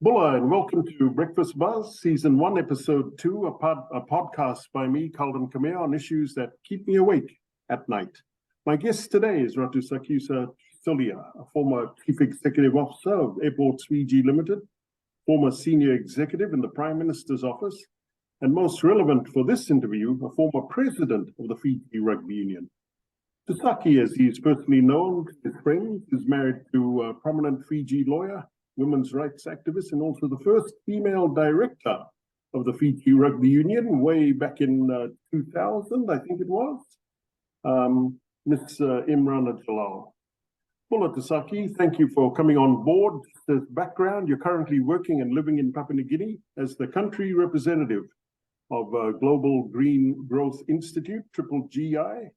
Bulla, and welcome to Breakfast Buzz, Season 1, Episode 2, a podcast by me, Culden Kamea, on issues that keep me awake at night. My guest today is Ratusaki Tulia, a former Chief Executive Officer of Airports Fiji Limited, former Senior Executive in the Prime Minister's Office, and most relevant for this interview, a former President of the Fiji Rugby Union. Tusaki, as he is personally known to his friends, is married to a prominent Fiji lawyer, women's rights activist, and also the first female director of the Fiji Rugby Union way back in 2000, I think it was, Miss Imran Jalal. Bulla Tusaki, thank you for coming on board. As background, you're currently working and living in Papua New Guinea as the country representative of Global Green Growth Institute, GGI,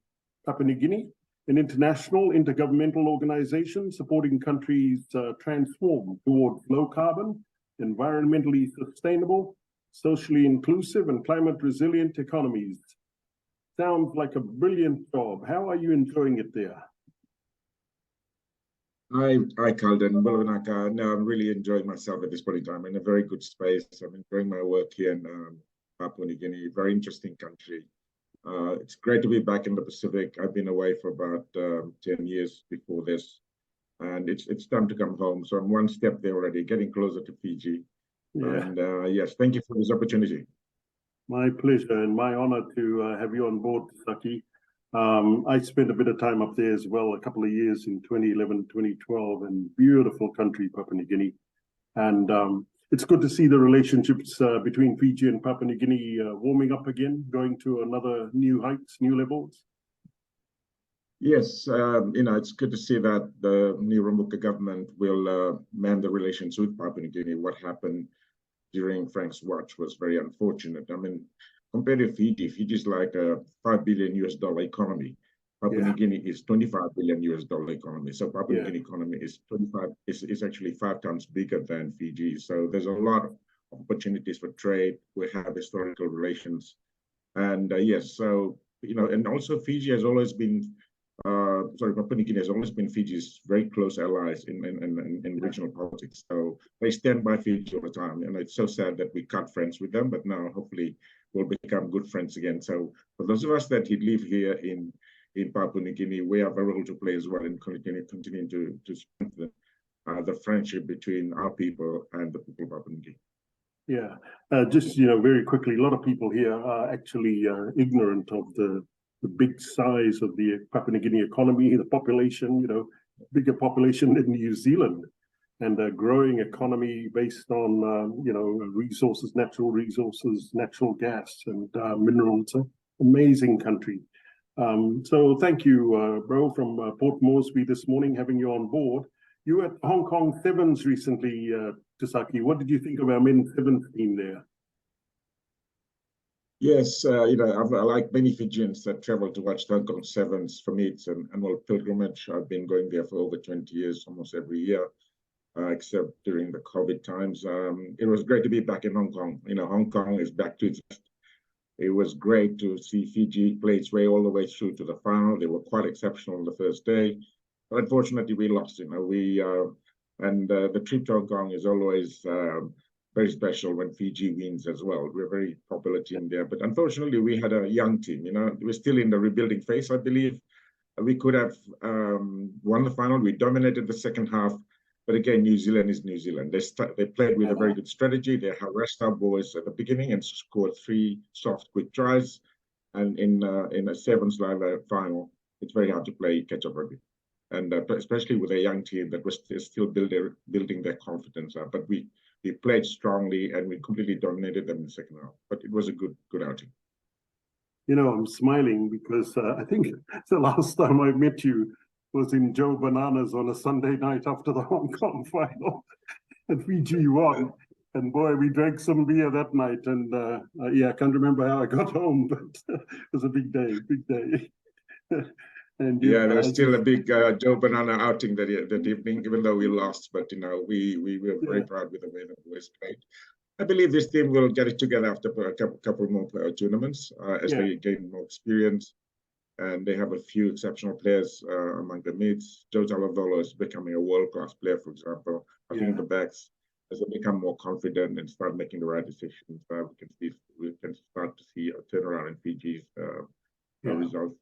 Papua New Guinea, an international intergovernmental organization supporting countries transform towards low carbon, environmentally sustainable, socially inclusive, and climate resilient economies. Sounds like a brilliant job. How are you enjoying it there? Hi, Culden. No, I'm really enjoying myself at this point in time. I'm in a very good space. I'm enjoying my work here in Papua New Guinea, very interesting country. It's great to be back in the Pacific. I've been away for about 10 years before this, and it's time to come home. So I'm one step there already, getting closer to Fiji. Yeah. And yes, thank you for this opportunity. My pleasure and my honor to have you on board, Saki. I spent a bit of time up there as well, a couple of years in 2011, 2012, and beautiful country, Papua New Guinea. And it's good to see the relationships between Fiji and Papua New Guinea warming up again, going to another new heights, new levels. Yes, it's good to see that the new Ramuka government will mend the relations with Papua New Guinea. What happened during Frank's watch was very unfortunate. I mean, compared to Fiji, Fiji's like a $5 billion economy. Papua New Guinea is $25 billion economy. So Papua New Guinea economy is actually 5 times bigger than Fiji. So there's a lot of opportunities for trade. We have historical relations. And yes, so, and also Fiji has always been, Papua New Guinea has always been Fiji's very close allies in regional politics. So they stand by Fiji all the time. And it's so sad that we cut friends with them, but now hopefully we'll become good friends again. So for those of us that live here in Papua New Guinea, we have a role to play as well in continuing to strengthen the friendship between our people and the people of Papua New Guinea. Yeah, just very quickly, a lot of people here are actually ignorant of the big size of the Papua New Guinea economy, the population, bigger population in New Zealand, and a growing economy based on resources, natural gas, and minerals. Amazing country. So thank you, bro, from Port Moresby this morning, having you on board. You were at Hong Kong Sevens recently, Tusaki. What did you think of our men's sevens team there? Yes, like many Fijians that travel to watch Hong Kong Sevens, for me, it's an annual pilgrimage. I've been going there for over 20 years, almost every year, except during the COVID times. It was great to be back in Hong Kong. Hong Kong is back to its best. It was great to see Fiji play its way all the way through to the final. They were quite exceptional on the first day, but unfortunately we lost. The trip to Hong Kong is always very special when Fiji wins as well. We're a very popular team there, but unfortunately we had a young team. We're still in the rebuilding phase, I believe. We could have won the final. We dominated the second half. But again, New Zealand is New Zealand. They played with a very good strategy. They harassed our boys at the beginning and scored 3 soft, quick tries. And in a sevens final, it's very hard to play catch-up rugby. And especially with a young team that was still building their confidence up. But we played strongly and we completely dominated them in the second half. But it was a good outing. I'm smiling because I think the last time I met you was in Joe Bananas on a Sunday night after the Hong Kong final, and Fiji won. And boy, we drank some beer that night. And I can't remember how I got home, but it was a big day. And there was still a big Joe Banana outing that evening, even though we lost. But we were very proud with the way that the boys played. I believe this team will get it together after a couple more tournaments as they gain more experience. And they have a few exceptional players among the mids. Joe Talavolo is becoming a world-class player, for example. I think the backs, as they become more confident and start making the right decisions, we can start to see a turnaround in Fiji's results.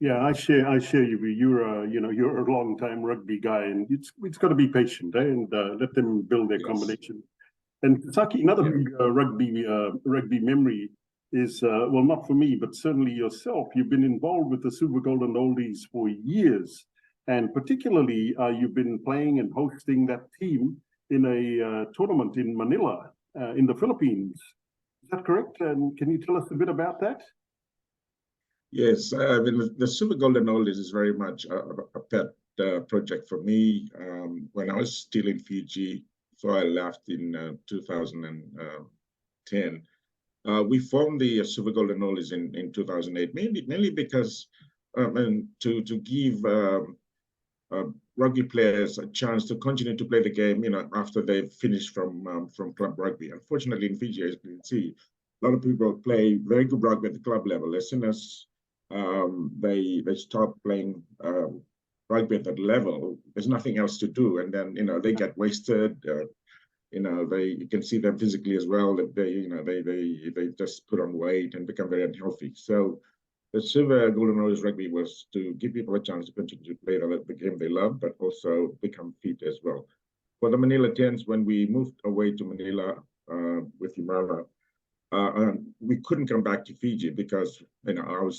Yeah, I share you. You're a long time rugby guy, and it's got to be patient, and let them build their combination. And Saki, another big rugby memory is well, not for me, but certainly yourself. You've been involved with the Super Golden Oldies for years, and particularly you've been playing and hosting that team in a tournament in Manila, in the Philippines. Is that correct? And can you tell us a bit about that? Yes, I mean, the Super Golden Oldies is very much a pet project for me. When I was still in Fiji, so I left in 2010. We formed the Super Golden Oldies in 2008, mainly because and to give rugby players a chance to continue to play the game, after they've finished from club rugby. Unfortunately, in Fiji, as you can see, a lot of people play very good rugby at the club level. As soon as they stop playing rugby at that level, there's nothing else to do, and then they get wasted. You can see them physically as well. They just put on weight and become very unhealthy. So the Super Golden Oldies rugby was to give people a chance to continue to play the game they love, but also become fit as well. For the Manila Tens, when we moved away to Manila with Imrana, we couldn't come back to Fiji because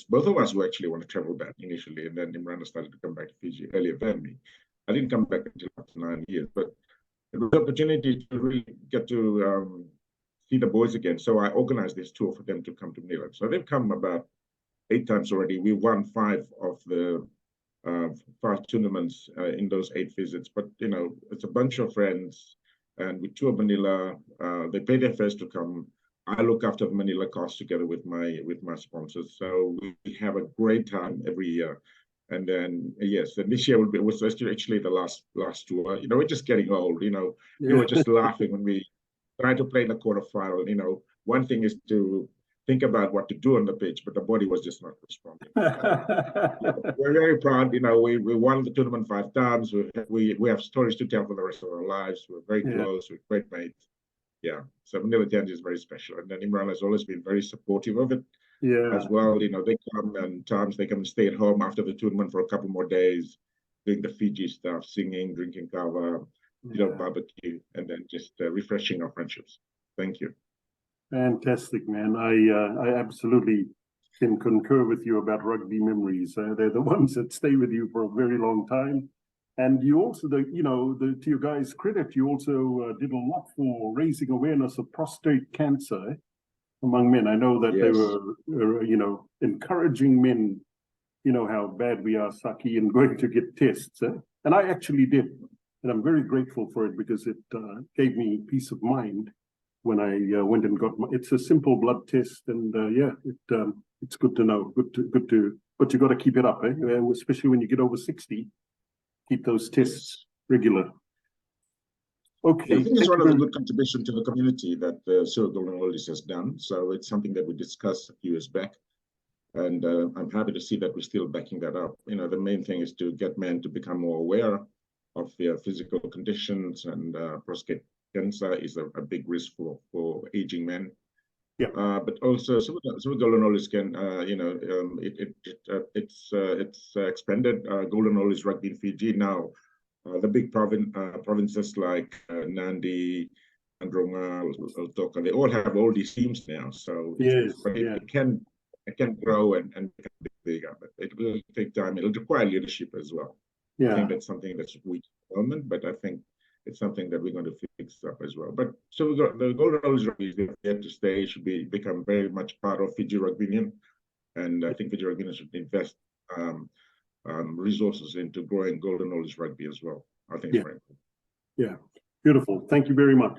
both of us who actually want to travel back initially, and then Imran started to come back to Fiji earlier than me. I didn't come back until after 9 years, but it was an opportunity to really get to see the boys again. So I organized this tour for them to come to Manila. So they've come about 8 times already. We won 5 of the 5 tournaments in those 8 visits. But it's a bunch of friends, and we tour Manila. They pay their fares to come. I look after the Manila cost together with my sponsors. So we have a great time every year. And then yes, and this year was actually the last tour. We're just getting old. We were just laughing when we tried to play in the quarterfinal. One thing is to think about what to do on the pitch, but the body was just not responding. We're very proud. We won the tournament 5 times. We have stories to tell for the rest of our lives. We're very close. We're great mates. Yeah, so Manila Tens is very special, and then Imran has always been very supportive of it as well. They come, and times they come and stay at home after the tournament for a couple more days, doing the Fiji stuff, singing, drinking Kava, barbecue, and then just refreshing our friendships. Thank you. Fantastic, man. I absolutely can concur with you about rugby memories. They're the ones that stay with you for a very long time. And you also, to your guys' credit, you also did a lot for raising awareness of prostate cancer among men. I know that they were, encouraging men, how bad we are, Saki, and going to get tests. And I actually did. And I'm very grateful for it because it gave me peace of mind when I went and got it's a simple blood test. And it's good to know, but you got to keep it up, especially when you get over 60. Keep those tests regular. Okay. I think it's one of the good contributions to the community that Super Golden Oldies has done. So it's something that we discussed a few years back. And I'm happy to see that we're still backing that up. The main thing is to get men to become more aware of their physical conditions, and prostate cancer is a big risk for aging men. Yeah. But also, Super Golden Oldies can, it's expanded Golden Oldies rugby in Fiji now. The big provinces like Nandi, Andronga, Toka, they all have all these teams now. So it can grow and become bigger, but it will take time. It'll require leadership as well. I think that's something that's weak at the moment, but I think it's something that we're going to fix up as well. But so the Golden Oldies rugby is here to stay. Should become very much part of Fiji Rugby Union, and I think Fiji Rugby Union should invest resources into growing Golden Oldies rugby as well. I think it's very important. Yeah, beautiful. Thank you very much.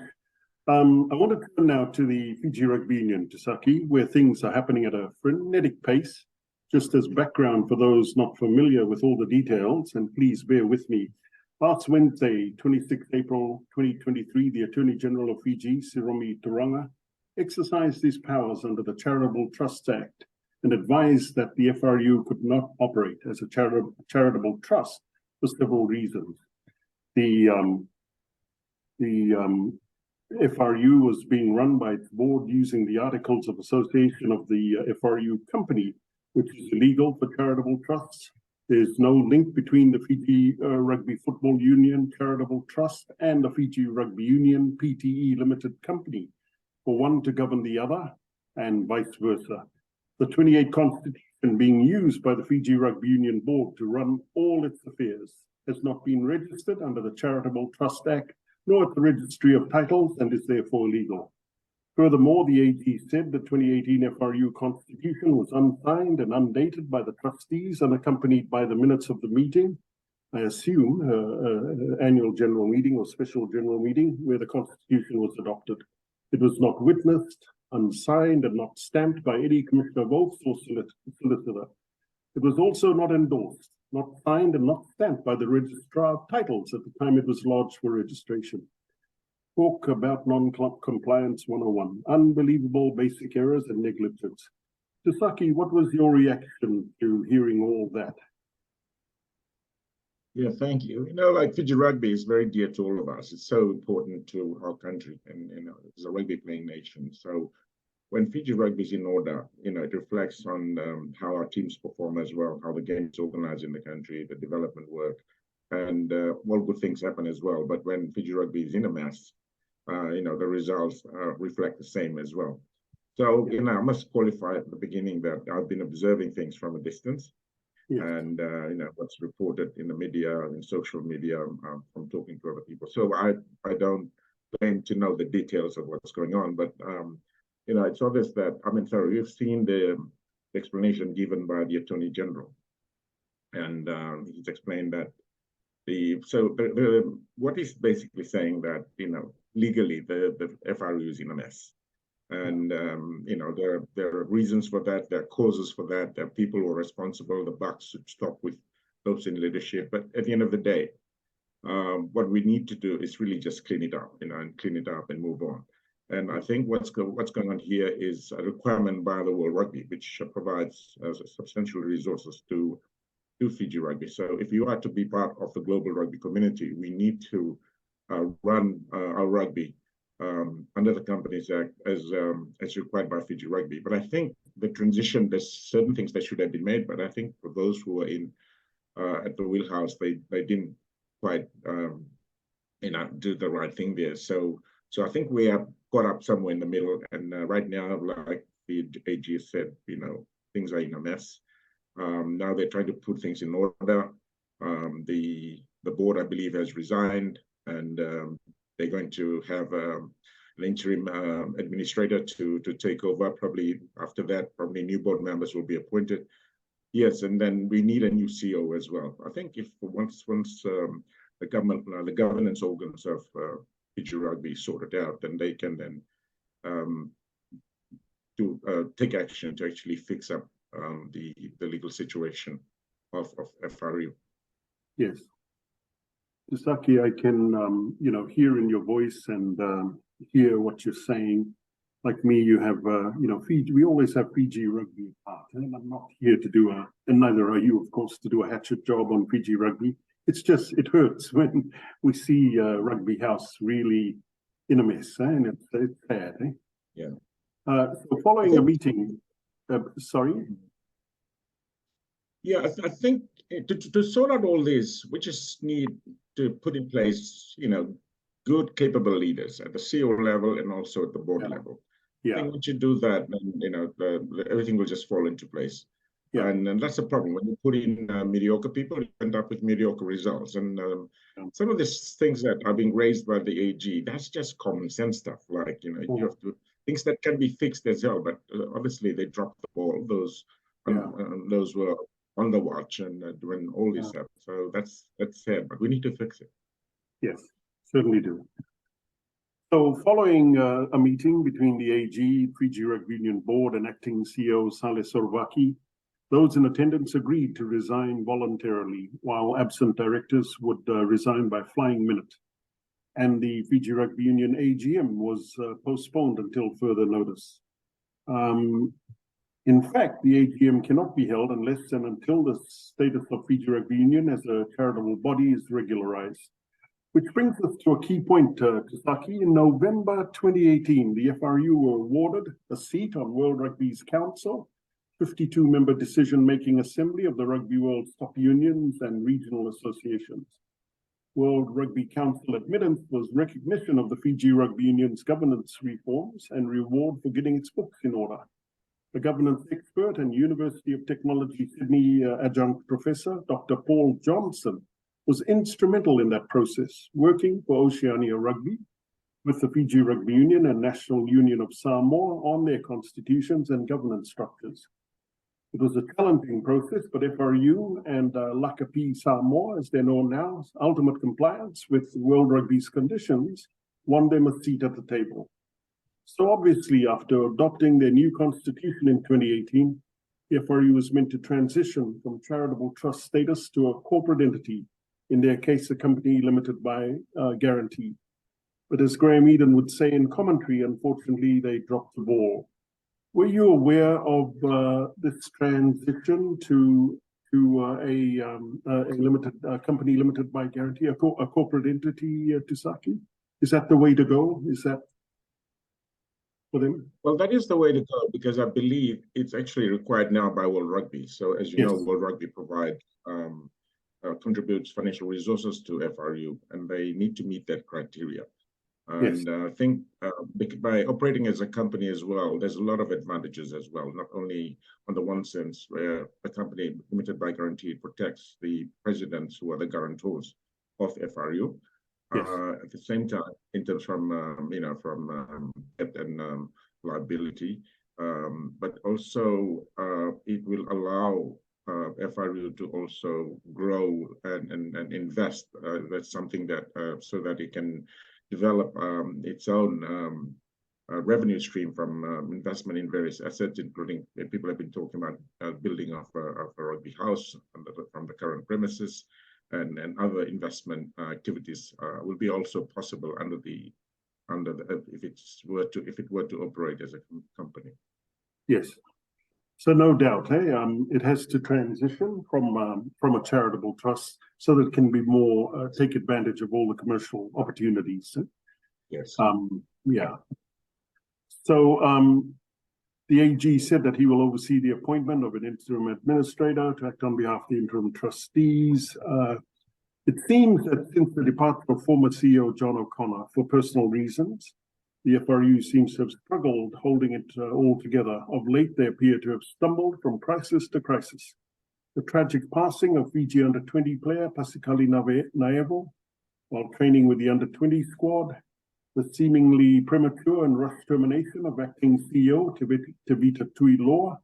I want to turn now to the Fiji Rugby Union, Saki, where things are happening at a frenetic pace. Just as background for those not familiar with all the details, and please bear with me. Last Wednesday, 26 April 2023, the Attorney General of Fiji, Siromi Turanga, exercised his powers under the Charitable Trusts Act and advised that the FRU could not operate as a charitable trust for several reasons. The The FRU was being run by its board using the Articles of Association of the FRU company, which is illegal for charitable trusts. There's no link between the Fiji Rugby Football Union Charitable Trust and the Fiji Rugby Union PTE Limited Company, for one to govern the other and vice versa. The 28th Constitution being used by the Fiji Rugby Union Board to run all its affairs has not been registered under the Charitable Trust Act, nor at the Registry of Titles, and is therefore illegal. Furthermore, the AG said the 2018 FRU Constitution was unsigned and undated by the trustees, unaccompanied by the minutes of the meeting, I assume, annual general meeting or special general meeting where the Constitution was adopted. It was not witnessed, unsigned, and not stamped by any Commissioner of Oaths or solicitor. It was also not endorsed, not signed, and not stamped by the Registrar of Titles at the time it was lodged for registration. Talk about non-compliance 101, unbelievable basic errors and negligence. Tasaki, what was your reaction to hearing all that? Yeah, thank you. You know, like Fiji rugby is very dear to all of us. It's so important to our country, and it's a rugby playing nation. So when Fiji rugby is in order, it reflects on how our teams perform as well, how the game is organized in the country, the development work, and all good things happen as well. But when Fiji rugby is in a mess, the results reflect the same as well. So, I must qualify at the beginning that I've been observing things from a distance. Yes. And, what's reported in the media and in social media from talking to other people. So I don't claim to know the details of what's going on, but, it's obvious that, we've seen the explanation given by the Attorney General. And he's explained that what he's basically saying that, legally the FRU is in a mess. And, there are reasons for that, there are causes for that, there are people who are responsible, the buck should stop with those in leadership. But at the end of the day, what we need to do is really just clean it up, and clean it up and move on. And I think what's going on here is a requirement by the World Rugby, which provides substantial resources to Fiji rugby. So if you are to be part of the global rugby community, we need to run our rugby under the Companies Act as required by Fiji rugby. But I think the transition, there's certain things that should have been made, but I think for those who are in at the wheelhouse, they didn't quite do the right thing there. So I think we are caught up somewhere in the middle, and right now, like the AG said, things are in a mess. Now they're trying to put things in order. The board, I believe, has resigned, and they're going to have an interim administrator to take over. Probably after that, probably new board members will be appointed. Yes, and then we need a new CEO as well. I think if once the government, the governance organs of Fiji rugby sorted out, then they can then take action to actually fix up the legal situation of FRU. Yes. Saki, I can, hear in your voice and hear what you're saying. Like me, you have, Fiji. We always have Fiji rugby part, and I'm not here to do and neither are you, of course, to do a hatchet job on Fiji rugby. It's just, it hurts when we see Rugby House really in a mess, and it's sad. Yeah. So following a meeting, sorry. Yeah, I think to sort out all this, we just need to put in place, good, capable leaders at the CEO level and also at the board level. Yeah. I think once you do that, then everything will just fall into place. Yeah. And that's the problem. When you put in mediocre people, you end up with mediocre results. And some of these things that are being raised by the AG, that's just common sense stuff. Like, you have to things that can be fixed as well. But obviously, they dropped the ball. Those were on the watch and doing all this stuff. So that's sad, but we need to fix it. Yes, certainly do. So following a meeting between the AG, Fiji Rugby Union Board, and acting CEO Saleh Sorvaki, those in attendance agreed to resign voluntarily, while absent directors would resign by flying minute. And the Fiji Rugby Union AGM was postponed until further notice. In fact, the AGM cannot be held unless and until the status of Fiji Rugby Union as a charitable body is regularized. Which brings us to a key point, Tasaki. In November 2018, the FRU were awarded a seat on World Rugby's Council, 52-member decision-making assembly of the rugby world's top unions and regional associations. World Rugby Council admittance was recognition of the Fiji Rugby Union's governance reforms and reward for getting its books in order. The governance expert and University of Technology Sydney adjunct professor, Dr. Paul Johnson, was instrumental in that process, working for Oceania Rugby with the Fiji Rugby Union and National Union of Samoa on their constitutions and governance structures. It was a challenging process, but FRU and Lakapi Samoa, as they're known now, ultimate compliance with World Rugby's conditions, won them a seat at the table. So obviously, after adopting their new constitution in 2018, the FRU was meant to transition from charitable trust status to a corporate entity, in their case, a company limited by guarantee. But as Graham Eden would say in commentary, unfortunately, they dropped the ball. Were you aware of this transition to a limited company limited by guarantee, a corporate entity, Tasaki? Is that the way to go? Is that for them? Well, that is the way to go, because I believe it's actually required now by World Rugby. So as you know, World Rugby contributes financial resources to FRU, and they need to meet that criteria. And I think by operating as a company as well, there's a lot of advantages as well, not only on the one sense where a company limited by guarantee protects the presidents who are the guarantors of FRU. At the same time, in terms from debt and liability, but also it will allow FRU to also grow and invest. That's something that so that it can develop its own revenue stream from investment in various assets, including people have been talking about building of a rugby house from the current premises, and other investment activities will be also possible under the if it were to operate as a company. Yes. So no doubt, it has to transition from a charitable trust so that it can be more take advantage of all the commercial opportunities. Yes. Yeah. So the AG said that he will oversee the appointment of an interim administrator to act on behalf of the interim trustees. It seems that since the departure of former CEO John O'Connor for personal reasons, the FRU seems to have struggled holding it all together. Of late, they appear to have stumbled from crisis to crisis. The tragic passing of Fiji under-20 player Pasifika while training with the under-20 squad, the seemingly premature and rushed termination of acting CEO Tevita Tuiloa,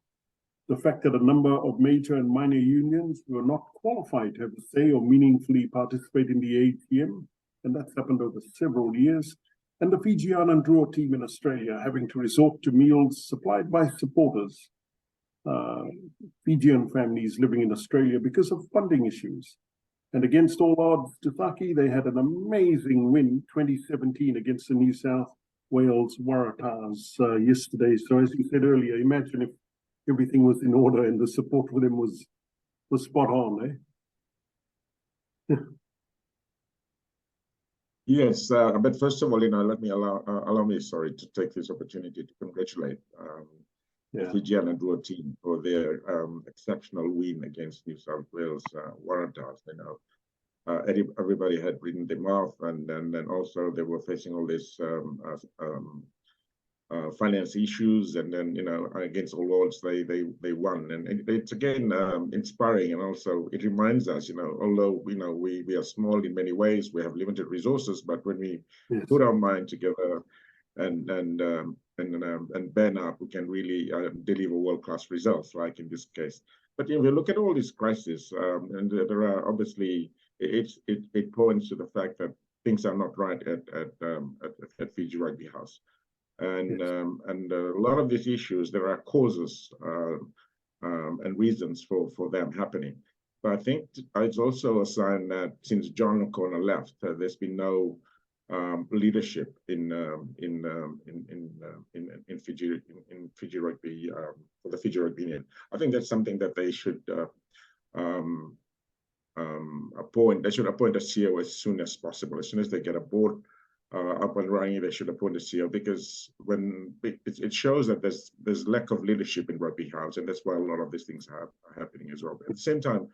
the fact that a number of major and minor unions were not qualified to have a say or meaningfully participate in the AGM, and that's happened over several years, and the Fijian and draw team in Australia having to resort to meals supplied by supporters, Fijian families living in Australia because of funding issues. And against all odds, Tasaki, they had an amazing win 2017 against the New South Wales Waratahs yesterday. So as you said earlier, imagine if everything was in order and the support for them was spot on, eh? Yes, but first of all, let me allow me, to take this opportunity to congratulate the Fijian and draw team for their exceptional win against New South Wales Waratahs. Everybody had written them off, and then also they were facing all this finance issues, and then against all odds they won, and it's again inspiring, and also it reminds us, although we are small in many ways, we have limited resources, but when we put our mind together and band up, we can really deliver world-class results, like in this case. But if you look at all these crises, and there are obviously it points to the fact that things are not right at Fiji Rugby House. And a lot of these issues, there are causes and reasons for them happening. But I think it's also a sign that since John O'Connor left, there's been no leadership in Fiji Rugby for the Fiji Rugby Union. I think that's something that they should they should appoint a CEO as soon as possible. As soon as they get a board up and running, they should appoint a CEO, because when it shows that there's lack of leadership in rugby house, and that's why a lot of these things are happening as well. But at the same time,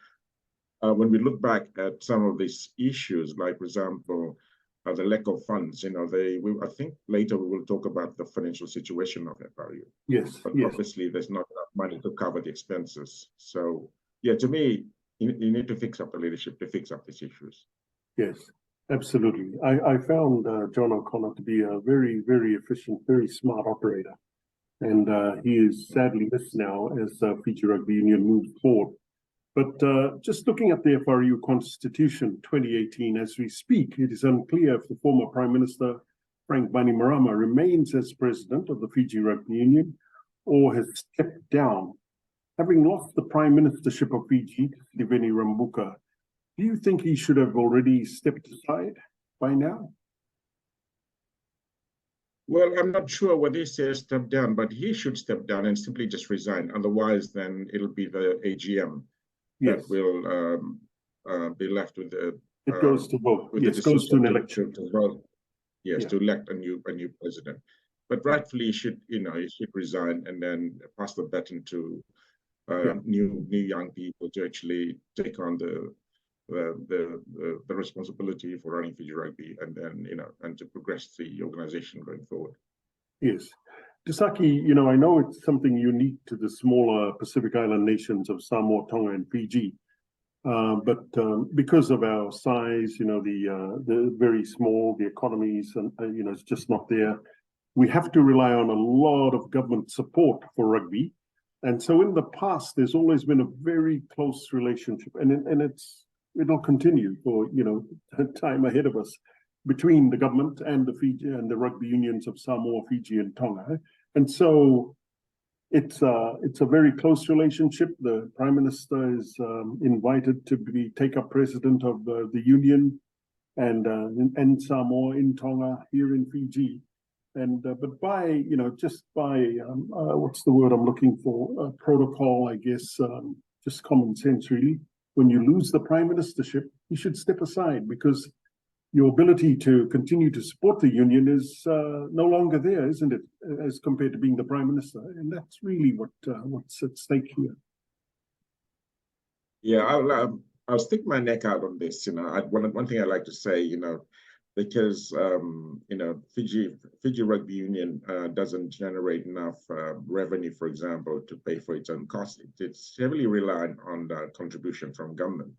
when we look back at some of these issues, like for example, the lack of funds, I think later we will talk about the financial situation of FRU. Yes. But yes. obviously there's not enough money to cover the expenses. So yeah, to me, you need to fix up the leadership to fix up these issues. Yes, absolutely. I found John O'Connor to be a very, very efficient, very smart operator. And he is sadly missed now as Fiji Rugby Union moves forward. But just looking at the FRU Constitution 2018 as we speak, it is unclear if the former Prime Minister Frank Bainimarama remains as president of the Fiji Rugby Union or has stepped down. Having lost the Prime Ministership of Fiji to Stiveni Rambuka, do you think he should have already stepped aside by now? Well, I'm not sure whether he says step down, but he should step down and simply just resign. Otherwise, then it'll be the AGM that will be left with the. It goes to vote. Yes, it goes to an election. To vote. Yes, to elect a new president. But rightfully, he should resign and then pass the baton to new young people to actually take on the responsibility for running Fiji Rugby, and then and to progress the organization going forward. Yes. Tasaki, I know it's something unique to the smaller Pacific Island nations of Samoa, Tonga, and Fiji. But because of our size, the very small, the economies, and it's just not there. We have to rely on a lot of government support for rugby. And so in the past, there's always been a very close relationship, and it'll continue for time ahead of us between the government and the Fiji and the rugby unions of Samoa, Fiji, and Tonga. And so it's a very close relationship. The Prime Minister is invited to take up president of the union, and in Samoa, in Tonga, here in Fiji. And but by just by what's the word I'm looking for? Protocol, I guess, just common sense, really. When you lose the prime ministership, you should step aside, because your ability to continue to support the union is no longer there, isn't it? As compared to being the prime minister, and that's really what's at stake here. Yeah, I'll stick my neck out on this. One thing I like to say, because Fiji Rugby Union doesn't generate enough revenue, for example, to pay for its own costs. It's heavily reliant on the contribution from government.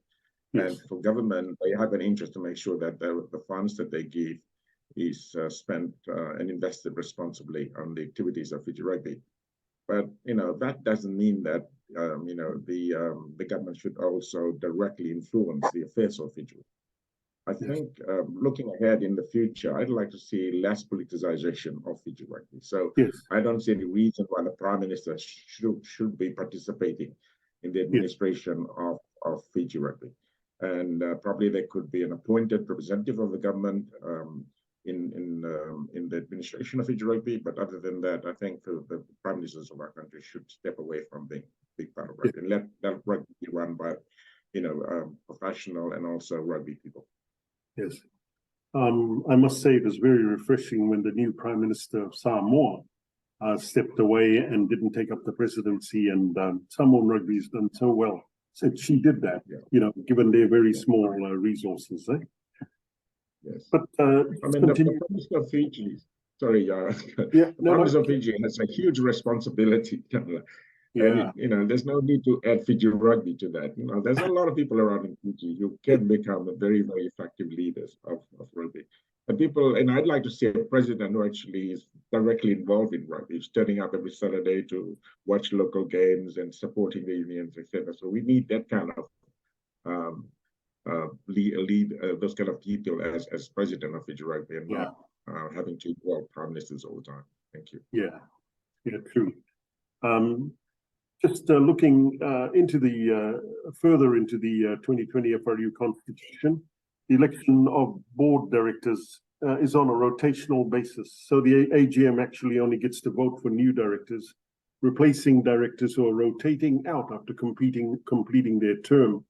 Yes. And for government, they have an interest to make sure that the funds that they give is spent and invested responsibly on the activities of Fiji Rugby. But that doesn't mean that the government should also directly influence the affairs of Fiji. I think looking ahead in the future, I'd like to see less politicization of Fiji Rugby. So I don't see any reason why the Prime Minister should be participating in the administration of Fiji Rugby. And probably there could be an appointed representative of the government in the administration of Fiji Rugby. But other than that, I think the Prime Ministers of our country should step away from being a big part of rugby and let that rugby be run by professional and also rugby people. Yes. I must say it was very refreshing when the new Prime Minister of Samoa stepped away and didn't take up the presidency, and Samoan rugby has done so well since she did that, given their very small resources. Yes. But the Prime Minister of Fiji, the Prime Minister of Fiji has a huge responsibility. And there's no need to add Fiji Rugby to that. There's a lot of people around in Fiji who can become very, very effective leaders of rugby. But I'd like to see a president who actually is directly involved in rugby, is turning up every Saturday to watch local games and supporting the unions, etc. So we need that kind of lead those kind of people as president of Fiji Rugby, and not having to involve prime ministers all the time. Thank you. Yeah, true. Just looking further into the 2020 FRU Constitution, the election of board directors is on a rotational basis. So the AGM actually only gets to vote for new directors, replacing directors who are rotating out after completing their term.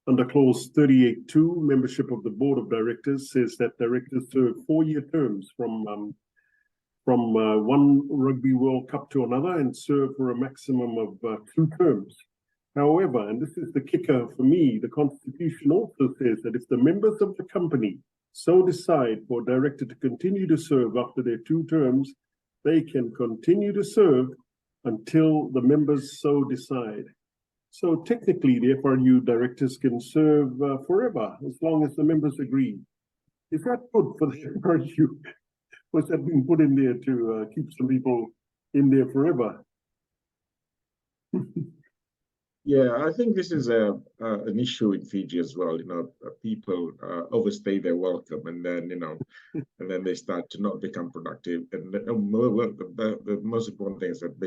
Under clause 38.2, membership of the board of directors says that directors serve 4-year terms from one Rugby World Cup to another and serve for a maximum of 2 terms. However, and this is the kicker for me, the Constitution also says that if the members of the company so decide for a director to continue to serve after their 2 terms, they can continue to serve until the members so decide. So technically, the FRU directors can serve forever, as long as the members agree. Is that good for the FRU? Was that being put in there to keep some people in there forever? Yeah, I think this is an issue in Fiji as well. People overstay their welcome, and then and then they start to not become productive. And the most important thing is that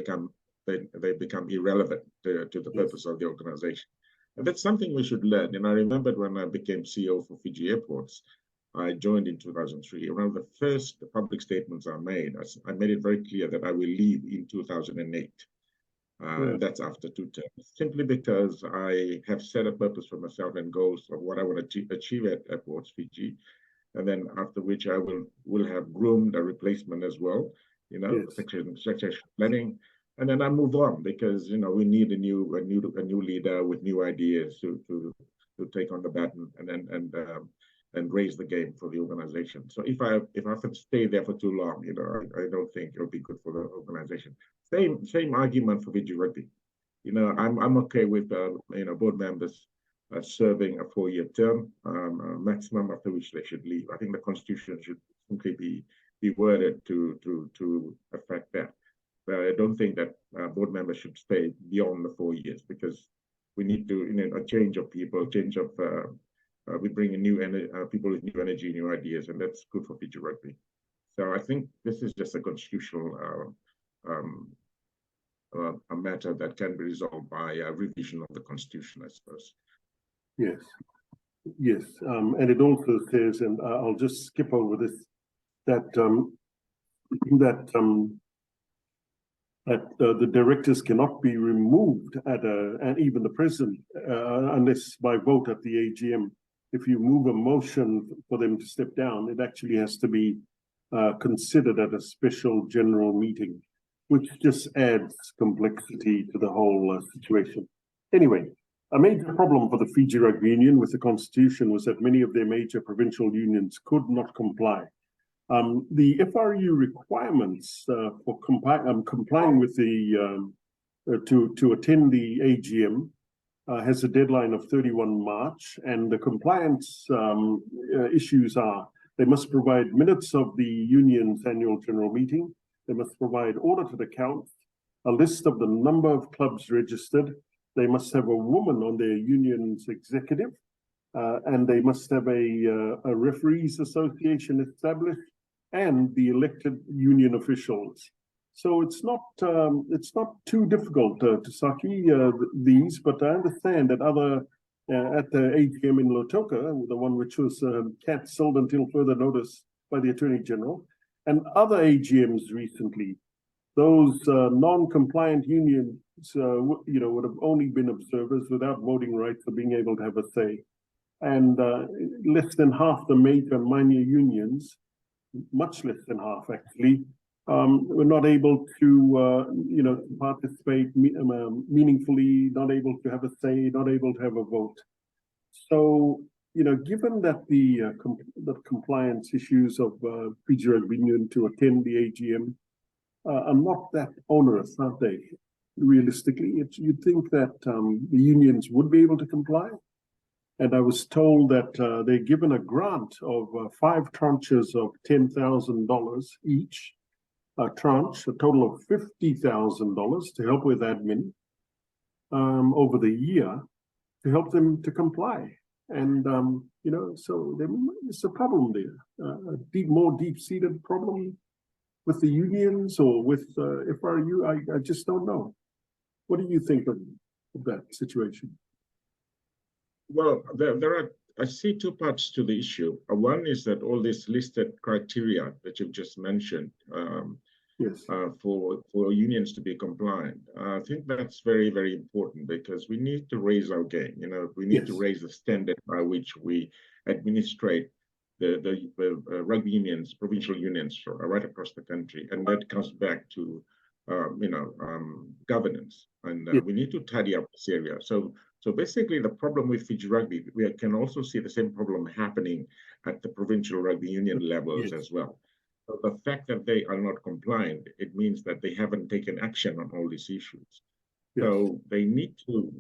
they become irrelevant to the purpose of the organization. And that's something we should learn. And I remembered when I became CEO for Fiji Airports, I joined in 2003. One of the first public statements I made it very clear that I will leave in 2008. That's after 2 terms, simply because I have set a purpose for myself and goals of what I want to achieve at Airports Fiji, and then after which I will have groomed a replacement as well, succession planning, and then I move on because we need a new leader with new ideas to take on the baton and raise the game for the organization. So if I have to stay there for too long, I don't think it'll be good for the organization. Same argument for Fiji Rugby. I'm okay with board members serving a 4-year term maximum, after which they should leave. I think the constitution should simply be worded to affect that. But I don't think that board members should stay beyond the 4 years, because we need to a change of people, we bring in new people with new energy, new ideas, and that's good for Fiji Rugby. So I think this is just a constitutional a matter that can be resolved by a revision of the constitution, I suppose. Yes, and it also says, and I'll just skip over this, that the directors cannot be removed and even the president unless by vote at the AGM. If you move a motion for them to step down, it actually has to be considered at a special general meeting, which just adds complexity to the whole situation. Anyway, a major problem for the Fiji Rugby Union with the constitution was that many of their major provincial unions could not comply. The FRU requirements for complying with the to attend the AGM has a deadline of 31 March, and the compliance issues are: they must provide minutes of the union's annual general meeting, they must provide audited accounts, a list of the number of clubs registered, they must have a woman on their union's executive, and they must have a referees association established, and the elected union officials. So it's not too difficult to Saki these, but I understand that other at the AGM in Lautoka, the one which was cancelled until further notice by the Attorney General, and other AGMs recently, those non-compliant unions, would have only been observers without voting rights or being able to have a say, and less than half the major minor unions, much less than half actually, were not able to, participate meaningfully, not able to have a say, not able to have a vote. So, given that the compliance issues of Fiji Rugby Union to attend the AGM are not that onerous, aren't they? Realistically, you'd think that the unions would be able to comply. And I was told that they're given a grant of 5 tranches of $10,000 each. A tranche, a total of $50,000 to help with admin over the year to help them to comply. And, so there's a problem there, more deep-seated problem with the unions or with FRU. I just don't know. What do you think of that situation? Well, I see 2 parts to the issue. One is that all these listed criteria that you've just mentioned, Yes. For unions to be compliant. I think that's very, very important because we need to raise our game. We need to raise the standard by which we administrate the rugby unions, provincial unions right across the country, and that comes back to governance, and we need to tidy up this area. So basically, the problem with Fiji rugby, we can also see the same problem happening at the provincial rugby union levels as well. So the fact that they are not compliant, it means that they haven't taken action on all these issues. So they need to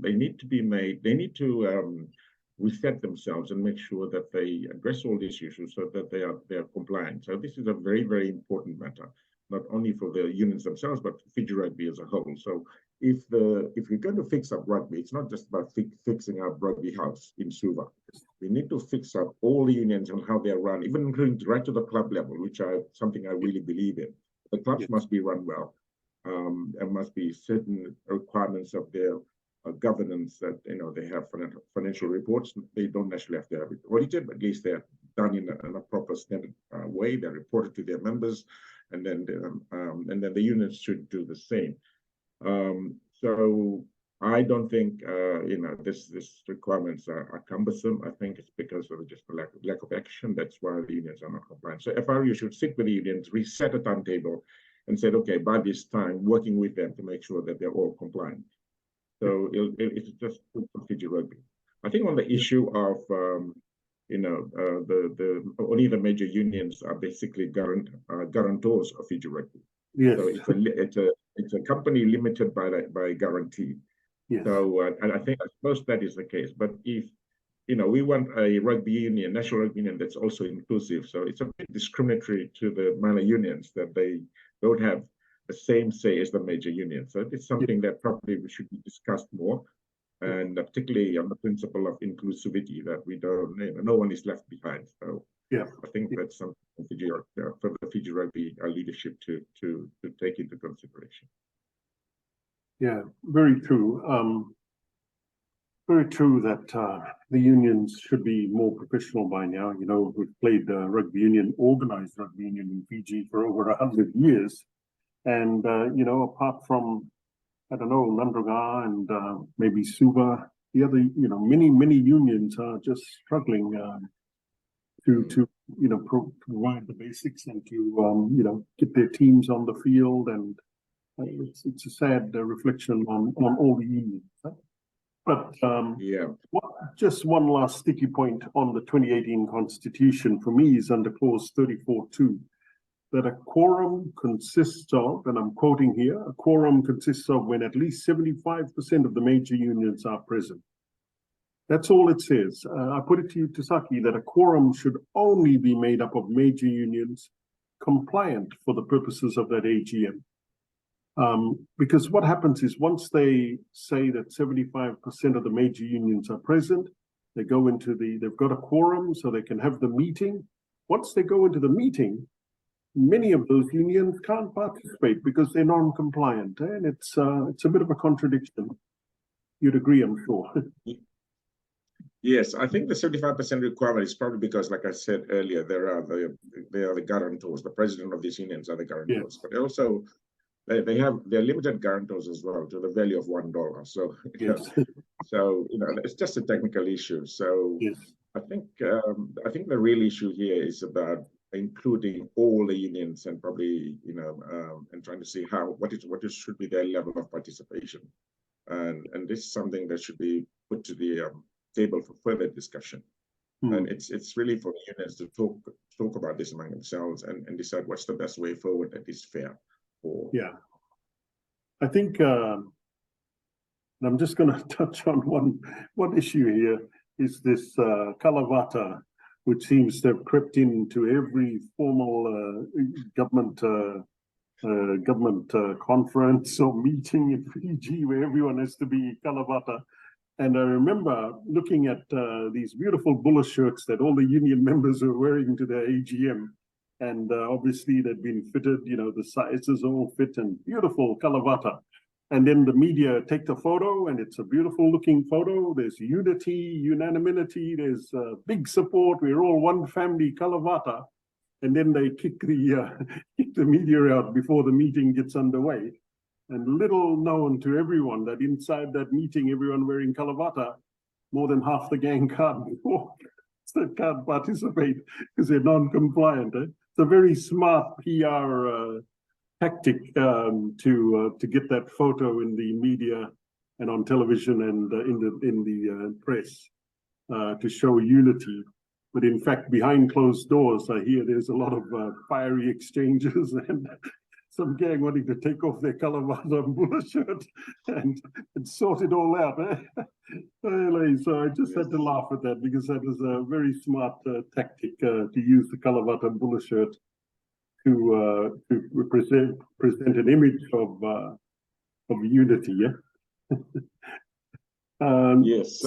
be made. They need to reset themselves and make sure that they address all these issues so that they are compliant. So this is a very, very important matter, not only for the unions themselves, but Fiji rugby as a whole. So if we're going to fix up rugby, it's not just about fixing up rugby house in Suva. We need to fix up all the unions and how they are run, even including right to the club level, which something I really believe in. The clubs must be run well. There must be certain requirements of their governance that they have financial reports. They don't necessarily have to have it audited, but at least they're done in a proper standard way. They're reported to their members, and then the unions should do the same. So I don't think this requirements are cumbersome. I think it's because of just the lack of action. That's why the unions are not compliant. So FRU should sit with the unions, reset a timetable, and said, okay, by this time, working with them to make sure that they're all compliant. So it's just good for Fiji rugby. I think on the issue of only the major unions are basically guarantors of Fiji rugby. Yes. So it's a company limited by guarantee. Yes. So and I suppose that is the case. But if we want a rugby union, national rugby union that's also inclusive, so it's a bit discriminatory to the minor unions that they don't have the same say as the major unions. So it's something that probably should be discussed more, and particularly on the principle of inclusivity, that we don't, no one is left behind. So I think that's something for the Fiji rugby leadership to take into consideration. Yeah, very true. Very true that the unions should be more professional by now. We've played rugby union, organized rugby union in Fiji for over 100 years. And, apart from, I don't know, Nandroga and maybe Suva, the other, many unions are just struggling to provide the basics and to, get their teams on the field. And it's a sad reflection on all the unions. Huh? But just one last sticky point on the 2018 Constitution for me is under clause 34.2, that a quorum consists of, and I'm quoting here, a quorum consists of when at least 75% of the major unions are present. That's all it says. I put it to you, Tasaki, that a quorum should only be made up of major unions compliant for the purposes of that AGM. Because what happens is once they say that 75% of the major unions are present, they go into they've got a quorum so they can have the meeting. Once they go into the meeting, many of those unions can't participate because they're non-compliant, and it's a bit of a contradiction. You'd agree, I'm sure. Yes, I think the 75% requirement is probably because, like I said earlier, they are the guarantors. The president of these unions are the guarantors, but also they're limited guarantors as well to the value of $1. So it's just a technical issue. So I think the real issue here is about including all the unions and probably and trying to see what should be their level of participation, and this is something that should be put to the table for further discussion. And it's really for the unions to talk about this among themselves and decide what's the best way forward that is fair. I think I'm just going to touch on one issue here is this Kalavata, which seems to have crept into every formal government conference or meeting in Fiji where everyone has to be Kalavata. And I remember looking at these beautiful bula shirts that all the union members were wearing to their AGM. And obviously they'd been fitted, the sizes all fit and beautiful Kalavata. And then the media take the photo and it's a beautiful looking photo. There's unity, unanimity, there's big support. We're all one family, Kalavata. and then they kick the media out before the meeting gets underway. And little known to everyone that inside that meeting, everyone wearing kalavata, more than half the gang can't participate because they're non-compliant. It's a very smart PR tactic to get that photo in the media and on television and in the press to show unity. But in fact, behind closed doors, I hear there's a lot of fiery exchanges and some gang wanting to take off their kalavata and bula shirt and sort it all out. So I just had to laugh at that because that was a very smart tactic to use the kalavata and bula shirt to present an image of unity. Yeah. Yes.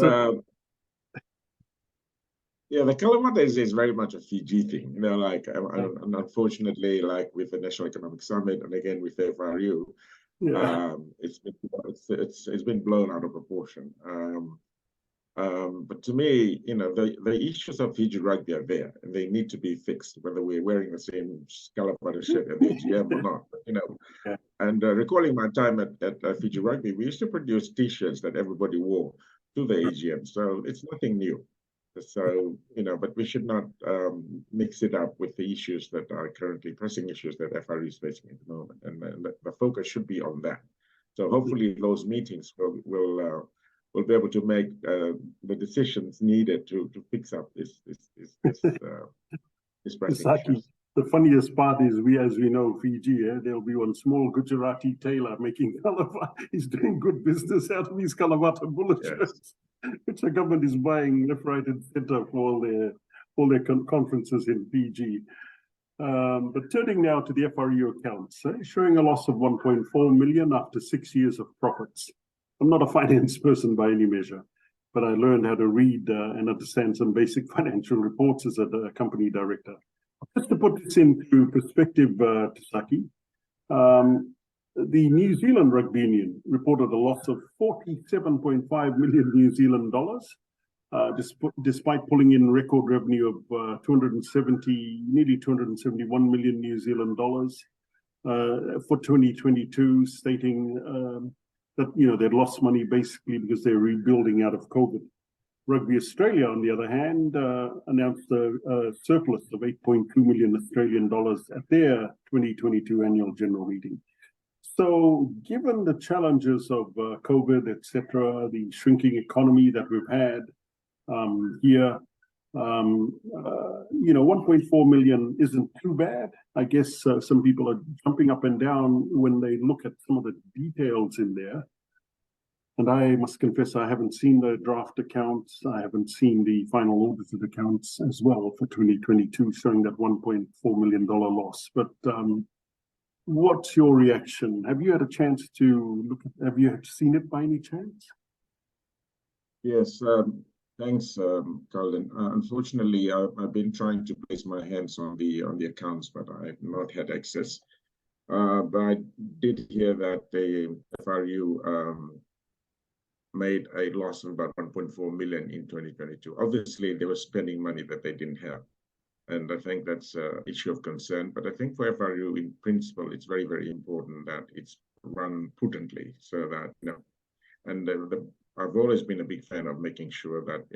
Yeah, the Kalamata is very much a Fiji thing, like and unfortunately, like with the National Economic Summit and again with the FRU, it's been blown out of proportion. But to me, the issues of Fiji rugby are there, and they need to be fixed, whether we're wearing the same Kalamata shirt at the AGM or not. And recalling my time at Fiji rugby, we used to produce T-shirts that everybody wore to the AGM, so it's nothing new. So, but we should not mix it up with the issues that are currently pressing issues that FRE is facing at the moment. And the focus should be on that. So hopefully those meetings will be able to make the decisions needed to fix up this pressing issues. The funniest part is as we know, Fiji, there'll be one small Gujarati tailor making kalavata. He's doing good business out of these kalavata bullet shirts, which the government is buying left, right, and center for all their conferences in Fiji. But turning now to the FRU accounts, showing a loss of 1.4 million after 6 years of profits. I'm not a finance person by any measure, but I learned how to read and understand some basic financial reports as a company director. Just to put this into perspective, Tasaki, the New Zealand Rugby Union reported a loss of 47.5 million New Zealand dollars, despite pulling in record revenue of nearly 271 million New Zealand dollars for 2022, stating that they'd lost money basically because they're rebuilding out of COVID. Rugby Australia, on the other hand, announced a surplus of 8.2 million Australian dollars at their 2022 annual general meeting. So given the challenges of COVID, etc., the shrinking economy that we've had here, 1.4 million isn't too bad. I guess some people are jumping up and down when they look at some of the details in there. And I must confess, I haven't seen the draft accounts. I haven't seen the final audited accounts as well for 2022, showing that $1.4 million loss. But what's your reaction? Have you had a chance to look at, have you seen it by any chance? Yes, thanks, Culden. Unfortunately, I've been trying to place my hands on the accounts, but I've not had access. But I did hear that the FRU made a loss of about 1.4 million in 2022. Obviously, they were spending money that they didn't have. And I think that's an issue of concern. But I think for FRU, in principle, it's very, very important that it's run prudently so that, and I've always been a big fan of making sure that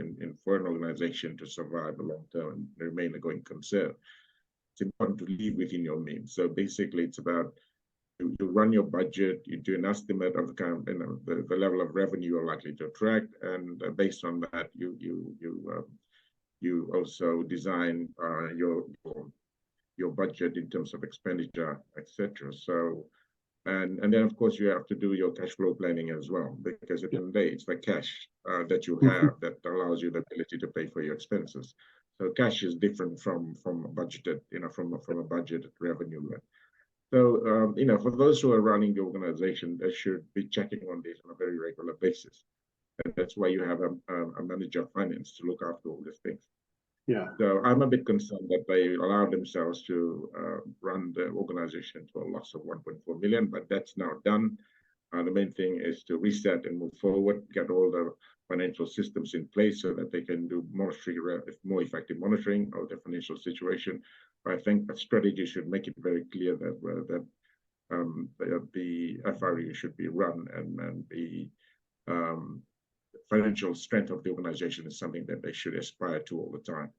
for an organization to survive the long term and remain a going concern, it's important to live within your means. So basically, it's about you run your budget, you do an estimate of the level of revenue you're likely to attract, and based on that, you also design your budget in terms of expenditure, etc. So, and then of course you have to do your cash flow planning as well, because at the end of the day, it's the cash that you have that allows you the ability to pay for your expenses. So cash is different from a budgeted, from a budgeted revenue. So, for those who are running the organization, they should be checking on this on a very regular basis. And that's why you have a manager of finance to look after all these things. Yeah. So I'm a bit concerned that they allow themselves to run the organization to a loss of 1.4 million, but that's now done. The main thing is to reset and move forward, get all the financial systems in place so that they can do more effective monitoring of the financial situation. But I think that strategy should make it very clear that the FRU should be run and the financial strength of the organization is something that they should aspire to all the time.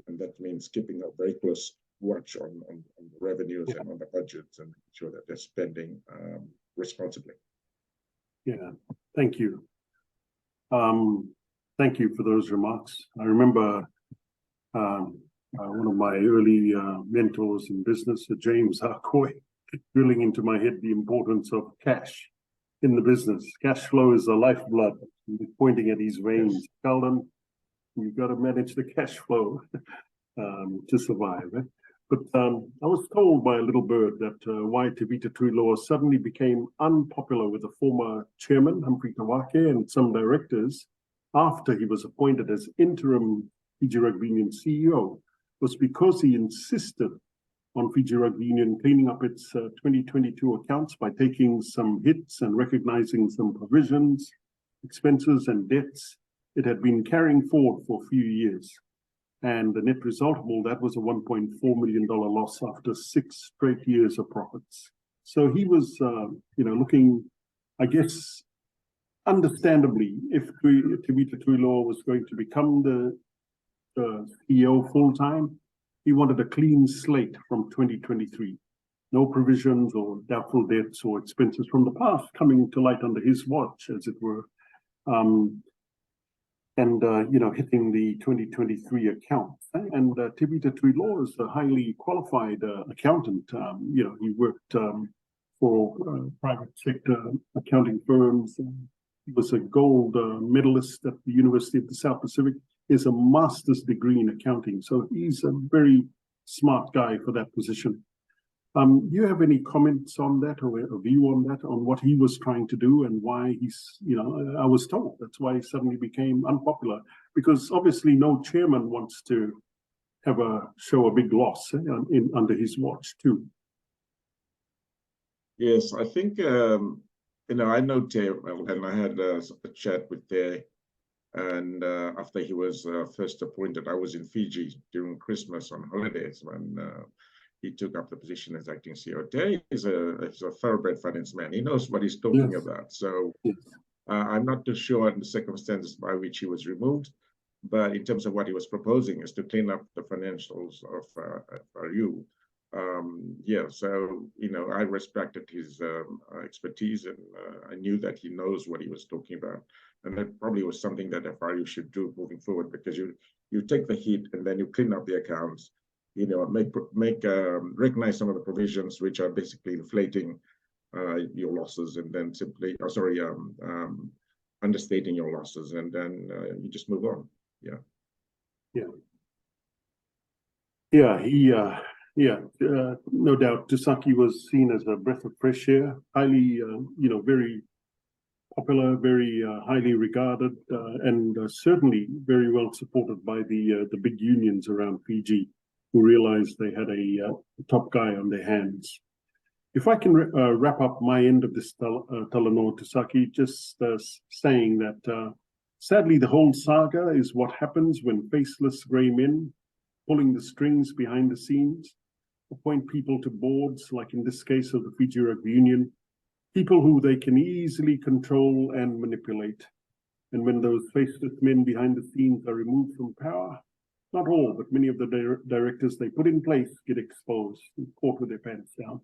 And that means keeping a very close watch on the revenues and on the budgets and making sure that they're spending responsibly. Yeah, thank you. Thank you for those remarks. I remember one of my early mentors in business, James Harcoy, drilling into my head the importance of cash in the business. Cash flow is the lifeblood. Pointing at his veins, yes. Culden, you've got to manage the cash flow to survive. But I was told by a little bird that why Tevita Tuiloa suddenly became unpopular with the former chairman, Humphrey Tawake, and some directors after he was appointed as interim Fiji Rugby Union CEO was because he insisted on Fiji Rugby Union cleaning up its 2022 accounts by taking some hits and recognizing some provisions, expenses and debts it had been carrying forward for a few years. And the net result of all that was a $1.4 million loss after 6 straight years of profits. So he was, looking, I guess, understandably, if Tevita Tuiloa was going to become the CEO full-time, he wanted a clean slate from 2023. No provisions or doubtful debts or expenses from the past coming to light under his watch, as it were. Hitting the 2023 account. And Tevita Tuiloa is a highly qualified accountant. He worked for private sector accounting firms. He was a gold medalist at the University of the South Pacific. He has a master's degree in accounting. So he's a very smart guy for that position. Do you have any comments on that or a view on that, on what he was trying to do and why he's, I was told that's why he suddenly became unpopular, because obviously no chairman wants to show a big loss under his watch too. Yes, I think, I know Te well, and I had a chat with Te, and after he was first appointed, I was in Fiji during Christmas on holidays when he took up the position as acting CEO. Te is a thoroughbred finance man. He knows what he's talking about. So I'm not too sure in the circumstances by which he was removed, but in terms of what he was proposing is to clean up the financials of FRU. So, I respected his expertise, and I knew that he knows what he was talking about. And that probably was something that FRU should do moving forward, because you take the hit and then you clean up the accounts, recognize some of the provisions which are basically inflating your losses, and then simply, understating your losses, and then you just move on. No doubt Tusaki was seen as a breath of fresh air, highly, very popular, very highly regarded, and certainly very well supported by the big unions around Fiji, who realized they had a top guy on their hands. If I can wrap up my end of this talanoa, Tusaki, just saying that sadly the whole saga is what happens when faceless grey men, pulling the strings behind the scenes, appoint people to boards, like in this case of the Fiji Rugby Union, people who they can easily control and manipulate. And when those faceless men behind the scenes are removed from power, not all, but many of the directors they put in place get exposed and caught with their pants down.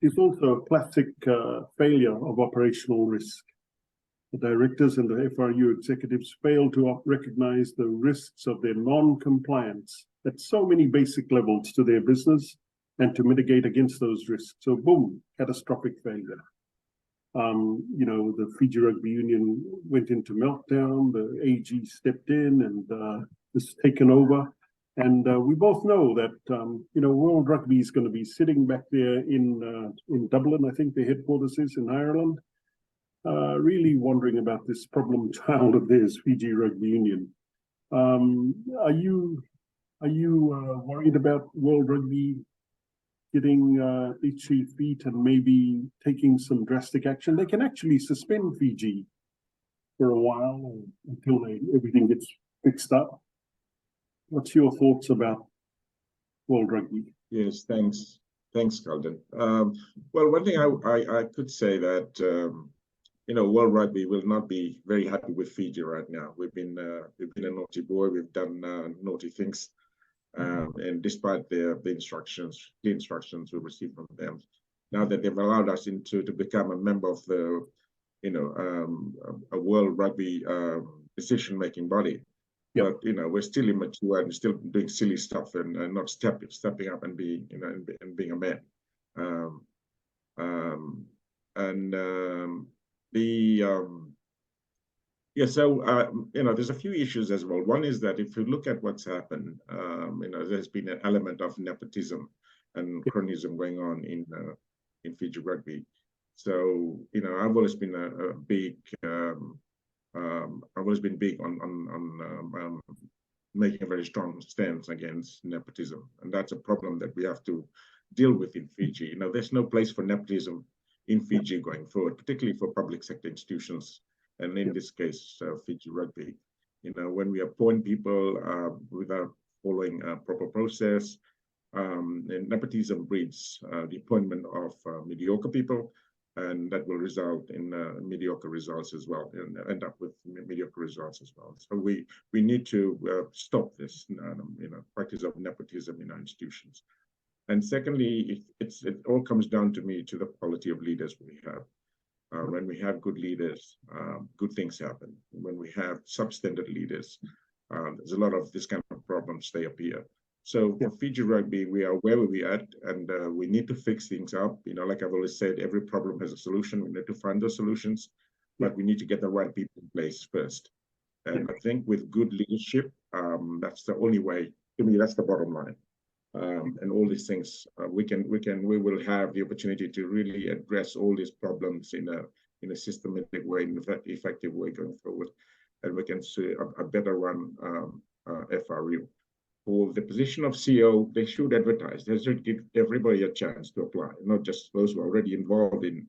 It's also a classic failure of operational risk. The directors and the FRU executives fail to recognize the risks of their non-compliance at so many basic levels to their business and to mitigate against those risks. So boom, catastrophic failure. The Fiji Rugby Union went into meltdown, the AG stepped in and was taken over. And we both know that, World Rugby is going to be sitting back there in Dublin, I think the headquarters is in Ireland, really wondering about this problem child of theirs, Fiji Rugby Union. Are you worried about World Rugby getting itchy feet and maybe taking some drastic action? They can actually suspend Fiji for a while until everything gets fixed up. What's your thoughts about World Rugby? Yes, thanks, Culden. Well, one thing I could say that World Rugby will not be very happy with Fiji right now. We've been a naughty boy. We've done naughty things, and despite the instructions we received from them, now that they've allowed us to become a member of the a World Rugby decision-making body. Yep. But we're still immature and still doing silly stuff and not stepping up and being and being a man. There's a few issues as well. One is that if you look at what's happened, there's been an element of nepotism and cronyism going on in Fiji Rugby. So I've always been big on making a very strong stance against nepotism, and that's a problem that we have to deal with in Fiji. There's no place for nepotism in Fiji going forward, particularly for public sector institutions, and in this case, Fiji Rugby. When we appoint people without following a proper process, and nepotism breeds the appointment of mediocre people, and that will result in mediocre results as well, and end up with mediocre results as well. So we need to stop this practice of nepotism in our institutions. And secondly, it all comes down to the quality of leaders we have. When we have good leaders, good things happen. When we have substandard leaders, there's a lot of this kind of problems they appear. So for Fiji Rugby, we are where we're at, and we need to fix things up. Like I've always said, every problem has a solution. We need to find those solutions, but we need to get the right people in place first. And I think with good leadership, that's the only way. To me, that's the bottom line. And all these things, we will have the opportunity to really address all these problems in a systematic way, in an effective way going forward, and we can see a better run FRU. For the position of CEO, they should advertise. They should give everybody a chance to apply, not just those who are already involved in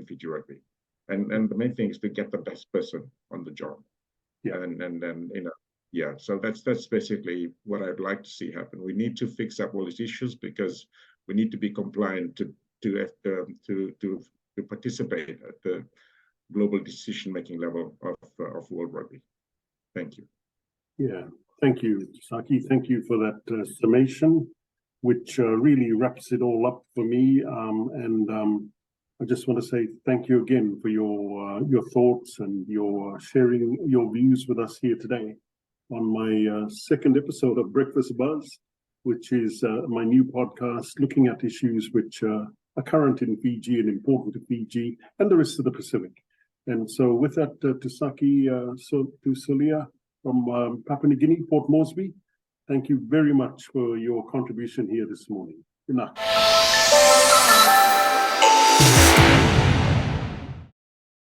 Fiji Rugby. And the main thing is to get the best person on the job. So that's basically what I'd like to see happen. We need to fix up all these issues because we need to be compliant to participate at the global decision-making level of World Rugby. Thank you. Yeah. Thank you, Saki. Thank you for that summation, which really wraps it all up for me. I just want to say thank you again for your thoughts and your sharing your views with us here today on my second episode of Breakfast Buzz, which is my new podcast looking at issues which are current in Fiji and important to Fiji and the rest of the Pacific. And so with that, to Saki, to Sulia, from Papua New Guinea, Port Moresby, thank you very much for your contribution here this morning. Good night.